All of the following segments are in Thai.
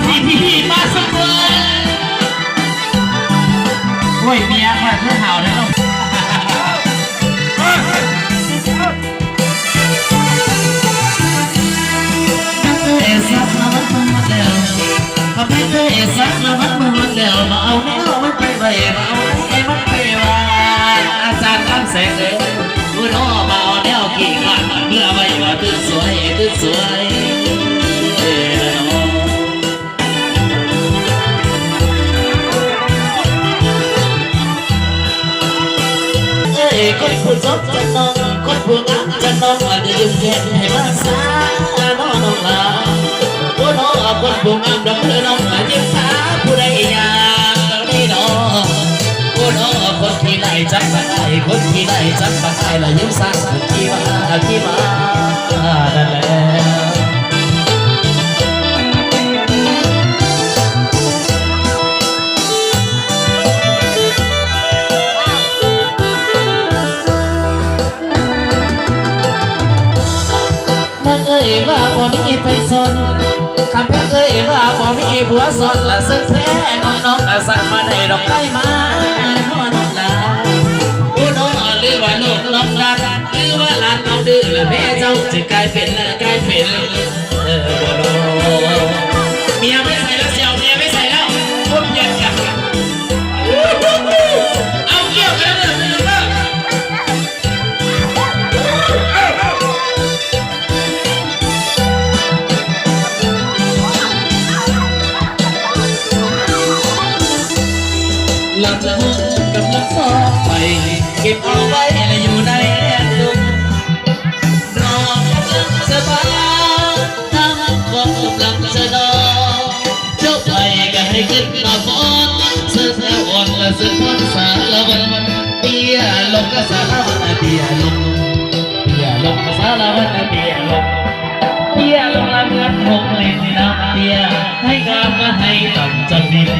พี่มาสักคนโอ้ยเมียมาเพื่อเห่าแล้วสักละวันมันเดียวพอไม่เคยสักละวันมันเดียวมาเอาแนวมันไปใบมาเอาไอ้มันไปว่าอาจารย์คำแสงเลยผู้น้องมาเอาแนวกี่ขันเมื่อไม่ว่าตื่นสวยตื่นสวยคนผู้ชอบจะน้องคนผู้งามจะน้องอาจจะยุ่งแค่ให้มาสาน้องลาผู้น้องคนผู้งามดอกเธอน้องอาจจะสาผู้ใดอยากได้น้องผู้น้องคนที่ไหลจับมาได้คนที่ไหลจับมาได้ละยิ้มสาคนที่มานั่นแหละว่าบ่มีไปสนคำเพื่อเคยว่าบ่มีผัวสนละสึกแท้น้องๆสั่งมาได้ดอกไม้มาน้องลาผู้น้องหรือว่าลูกลองรักหรือว่าหลานน้องดื้อละแม่เจ้าจะกลายเป็นบ่น้องเมียไม่ใส่แล้วเสี่ยวเมียไม่ใส่แล้วพูดเพี้ยนกันเอาเกี่ยวกันเลยหลับละมุนกำลังซ้อมไปเก็บเอาไว้อยู่ในแดนดุมรอกำลังสบายทั้งบอกกำลังจะนอนเจ้าไปก็ให้ขึ้นมาฟ้อนเสื้อแถวอ่อนและเสื้อทอนสารวันเปียลงก็สารวันเปียลงก็สารวันเปียลงละเหมือนหงเล่นในน้ำเปียให้งามก็ให้ต่ำจังดิน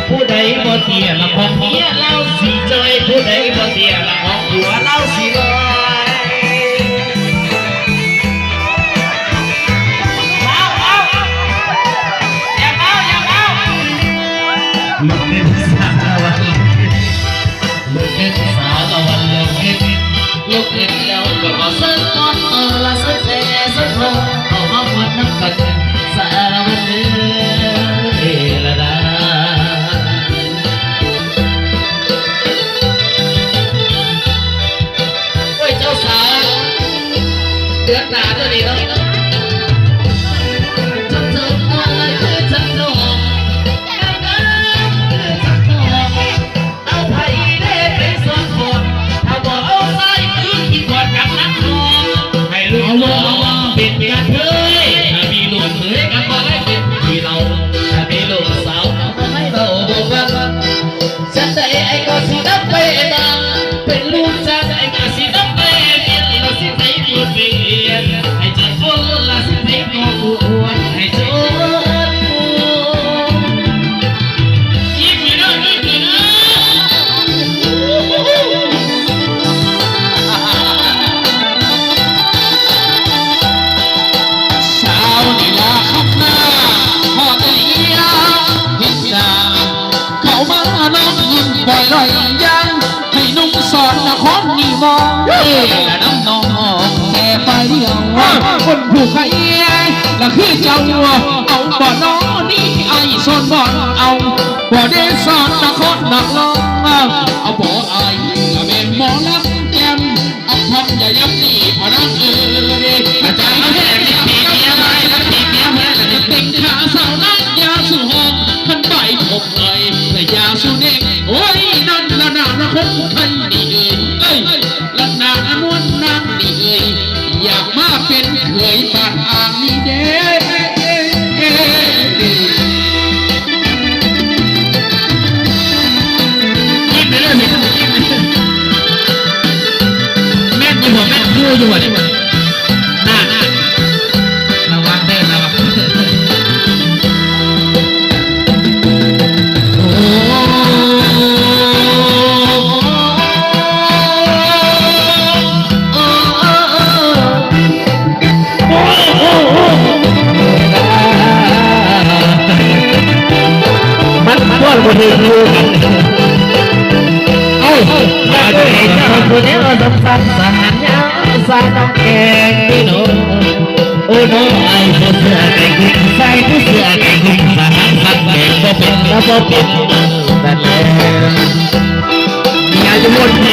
ผู้ใดบ่เตี้ยละของเมียเล่าสีจอยผู้ใดบ่เตี้ยละของหัวเล่าสีลอยลูกเล่นสารวันลูกเล่นสารวันลูกเล่นแล้วก็มาเส้นก้อนละเส้นแท้เส้นโลเอามาวัดน้ำกันสารวันเด้อละดาเดือดหนาตัวนี้เนาะฉันเธออะไรคือฉันน้องเอาไผ่เล่ไปสอนคนถ้าบอกเอาไส้คือกินก่อนกับนักนอนให้รู้ว่าเป็นกระเทยถ้ามีลูกเขยก็บอกให้เป็นพี่เราถ้ามีลูกสาวก็ให้เราบอกว่าฉันได้ไอ้ก็สินับไปบ้างเป็นลูกฉันไอ้ก็สินับไปเราสิไปพูดเบียดให้เจ้าคนละสิไปก็อวดให้เจ้ายิ้มอยู่นะยิ้มอยู่นะเช้านี่ละขับหน้าหอดเอียเห็นดาเขามาน้องยิ้มปล่อยลอยยังให้นุ่งสอนนครนี่มองและน้ำนองแค่ไปเดียวคนผู้ใครละคือเจ้าเอาบ่อนอนี่ไอ้สอนบ่อนเอาบ่เดสอนนครนักลองเอาบ่ไอ้ละเป็นหมอลำแก้มเอาทำอย่าย้ำนี่พอรักอาจารย์แม่ตีเมียไว้แล้วตีเมียแม่แล้วติงขาสาวนักยาสู่ห้องขันใบผมเลยแต่ยาสู่เด็กโอ้ยนั่นละนานะคนไทยนี่เอ้ยละนานวลนางนี่อยากมาเป็นเคยบานอ่างนี่เด้ยิ้มไปเลยแม่อยู่หัวแม่พูดอยู่หัวนี่น่าระวังเด้อระวัง อนคนอื่นดูเอ้ามาด้วยเจ้าคนนี้สำคัญสหันยาสาน้ำแกงพี่น้องโอ้น้องไอ้เสื้อไก่กุ้งใส่ผู้เสื้อไก่กุ้งสหันสักแกงก็เป็นแล้วก็เป็นแต่แล้วอย่าจะวนแห